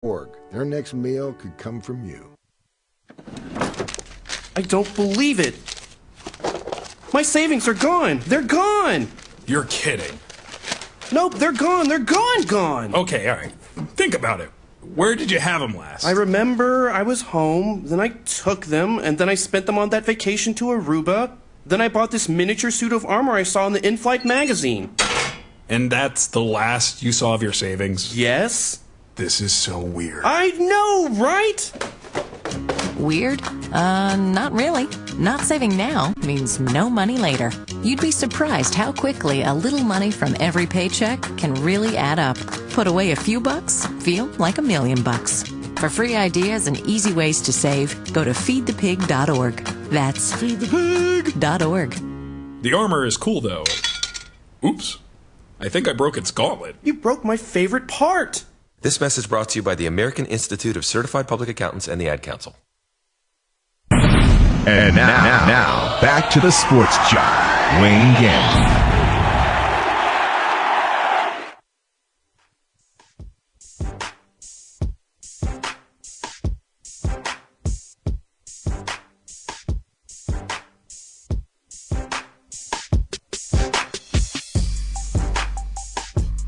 Org. Their next meal could come from you. I don't believe it. My savings are gone. They're gone. You're kidding. Nope, they're gone. They're gone. Okay, all right. Think about it. Where did you have them last? I remember I was home, then I took them, and then I spent them on that vacation to Aruba. Then I bought this miniature suit of armor I saw in the in-flight magazine. And that's the last you saw of your savings? Yes? This is so weird. I know, right? Weird? Not really. Not saving now means no money later. You'd be surprised how quickly a little money from every paycheck can really add up. Put away a few bucks, feel like $1 million. For free ideas and easy ways to save, go to feedthepig.org. That's feedthepig.org. The armor is cool, though. Oops. I think I broke its gauntlet. You broke my favorite part. This message brought to you by the American Institute of Certified Public Accountants and the Ad Council. And now, back to the Sports Jock, Wayne Gandy.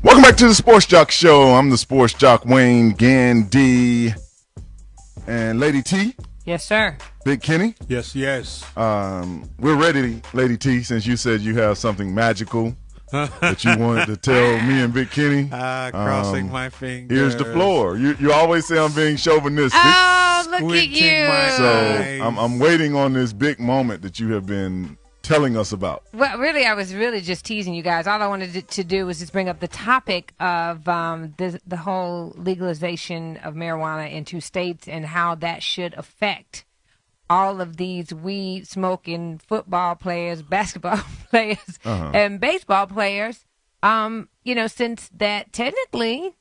Welcome back to the Sports Jock Show. I'm the Sports Jock, Wayne Gandy. And Lady T. Yes, sir. Big Kenny. Yes. We're ready, Lady T, since you said you have something magical that you wanted to tell me and Big Kenny. Crossing my fingers. Here's the floor. You always say I'm being chauvinistic. Oh, look at you. So I'm waiting on this big moment that you have been telling us about. Well, really, I was really just teasing you guys. All I wanted to do was just bring up the topic of the whole legalization of marijuana in 2 states and how that should affect all of these weed-smoking football players, basketball players, and baseball players. Since that technically,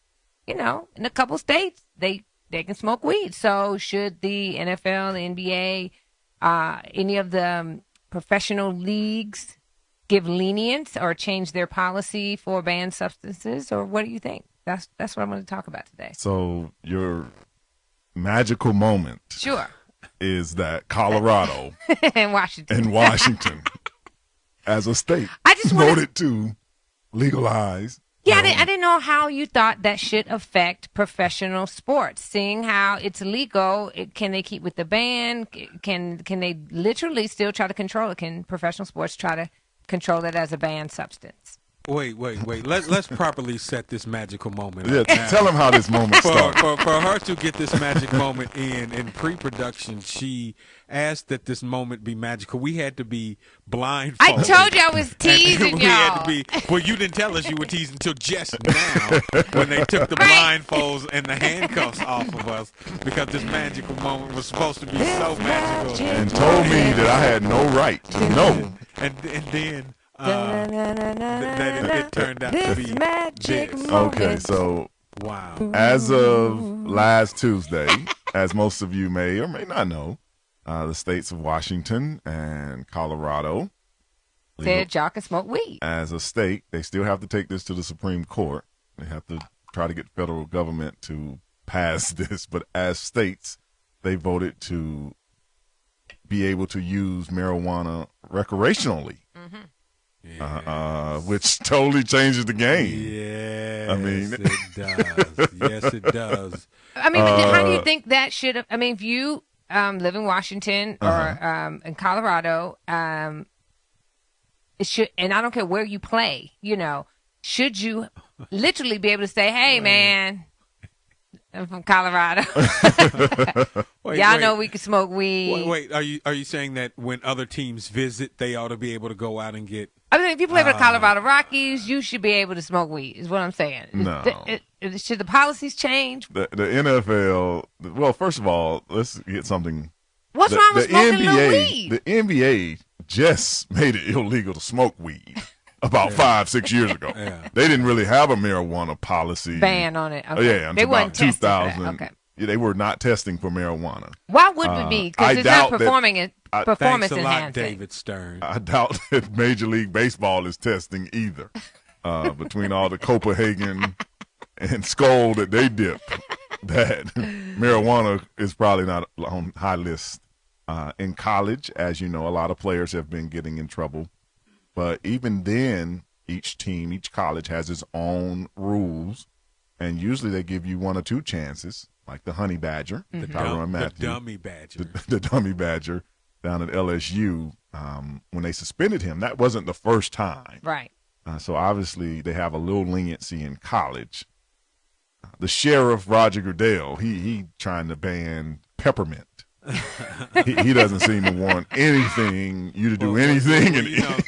in a couple states, they can smoke weed. So should the NFL, the NBA, any of the professional leagues give lenience or change their policy for banned substances, or what do you think? That's what I'm going to talk about today. So your magical moment, sure, is that Colorado and Washington, as a state, I just voted to legalize. Yeah, I didn't know how you thought that should affect professional sports. Seeing how it's legal, can they keep with the ban? Can they literally still try to control it? Can professional sports try to control it as a banned substance? Wait. Let's properly set this magical moment. Yeah, tell them how this moment started. For her to get this magic moment in pre-production, she asked that this moment be magical. We had to be blindfolded. I told you I was teasing y'all. Had to be. Well, you didn't tell us you were teasing until just now when they took the blindfolds and the handcuffs off of us, because this magical moment was supposed to be so magical. And told me that I had no right to know. And then. It turned out to be this. Okay, so wow. As of last Tuesday, as most of you may or may not know, the states of Washington and Colorado said y'all can smoke weed. As a state, they still have to take this to the Supreme Court. They have to try to get the federal government to pass this, but as states, they voted to be able to use marijuana recreationally. Mm-hmm. Which totally changes the game. Yes, it does. Yes, it does. I mean, how do you think that should have? I mean, if you live in Washington or in Colorado, it should, and I don't care where you play, should you literally be able to say, "Hey, man, I'm from Colorado. Y'all know we can smoke weed." Wait, are you saying that when other teams visit, they ought to be able to go out and get? I mean, if you play for the Colorado Rockies, you should be able to smoke weed, is what I'm saying. No. Should the policies change? The NFL, well, first of all, let's get something. What's wrong with smoking no weed? The NBA just made it illegal to smoke weed about 5-6 years ago. Yeah. They didn't really have a marijuana policy. Ban on it. Okay. Oh, yeah, they until about weren't testing 2000. for that. Okay. Yeah, they were not testing for marijuana. Why would it be? Because it's not performance Thanks a lot, enhancing. David Stern. I doubt that Major League Baseball is testing either. Between all the Copenhagen and Skull that they dip. that marijuana is probably not on high list in college. As you know, a lot of players have been getting in trouble. But even then, each team, each college has its own rules, and usually they give you 1 or 2 chances, like the Honey Badger, Tyrann Mathieu, the Dummy Badger. the Dummy Badger down at LSU. When they suspended him, that wasn't the first time. Right. So obviously they have a little leniency in college. The sheriff, Roger Goodell, he trying to ban peppermint. he doesn't seem to want anything, you to do anything. Well,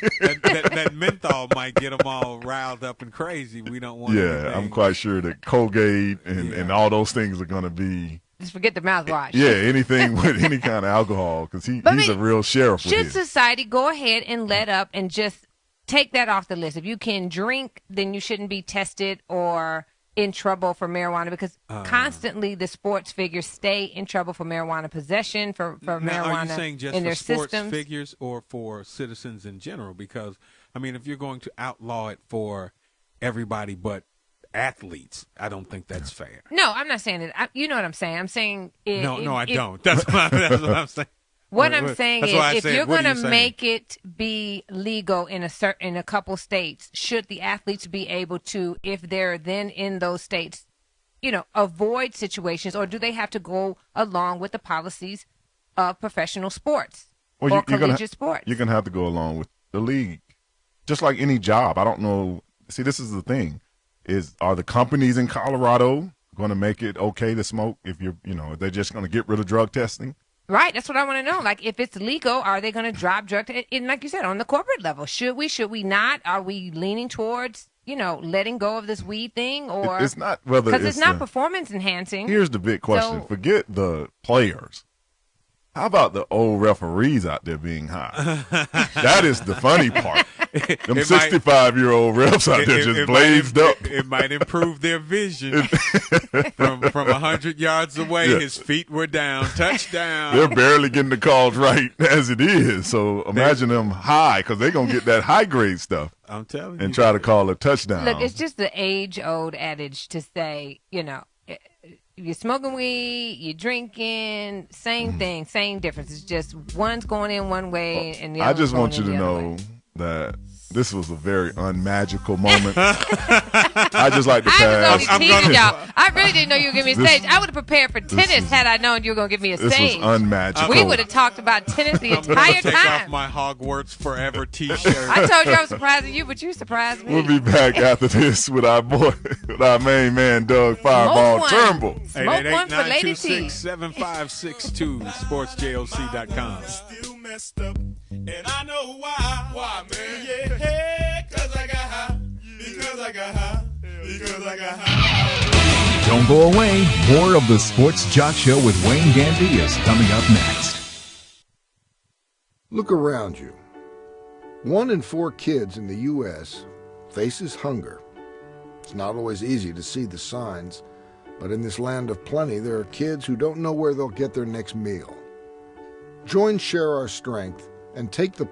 that menthol might get them all riled up and crazy. We don't want anything. I'm quite sure that Colgate and all those things are going to be. Just forget the mouthwash. Yeah, anything with any kind of alcohol, because he's a real sheriff. Should society go ahead and let up and just take that off the list? If you can drink, then you shouldn't be tested or in trouble for marijuana, because constantly the sports figures stay in trouble for marijuana possession, for marijuana are you saying just in for their sports systems. Figures or for citizens in general? Because, I mean, if you're going to outlaw it for everybody but athletes, I don't think that's fair. No, I'm not saying it. You know what I'm saying. I'm saying I don't. That's what I'm saying. What I'm saying is, if you're going to make it be legal in a couple states, should the athletes be able to, if they're then in those states, avoid situations, or do they have to go along with the policies of professional sports or collegiate sports? You're going to have to go along with the league, just like any job. I don't know. See, this is the thing: are the companies in Colorado going to make it okay to smoke if they're just going to get rid of drug testing? Right, that's what I want to know. Like, if it's legal, are they going to drop drug and like you said, on the corporate level? Should we not? Are we leaning towards, letting go of this weed thing? Or it's not whether because it's not performance enhancing. Here's the big question. Forget the players. How about the old referees out there being high? That is the funny part. Them 65-year-old refs out there just blazed up. It might improve their vision. From 100 yards away, his feet were down. Touchdown. They're barely getting the calls right as it is. So imagine them high, because they're going to get that high-grade stuff. I'm telling you. And try to call a touchdown. Look, it's just the age-old adage to say, you're smoking weed, you're drinking, same thing, same difference. It's just one's going in one way and the other. I just want you to know that this was a very unmagical moment. I just like to pass. I was only teasing y'all. I really didn't know you were going to give me a stage. I would have prepared for tennis had I known you were going to give me a stage. This was unmagical. We would have talked about tennis the entire take time. off my Hogwarts Forever T-shirt. I told you I was surprising you, but you surprised me. We'll be back after this with our main man, Doug Fireball Turnbull. 888-926-7562, sportsjoc.com. Still messed up, and I know why. Why, man? Yeah, cause I got high. Because I got high. Because I got high. Don't go away. More of the Sports Jock Show with Wayne Gandy is coming up next. Look around you. 1 in 4 kids in the U.S. faces hunger. It's not always easy to see the signs, but in this land of plenty, there are kids who don't know where they'll get their next meal. Join Share Our Strength and take the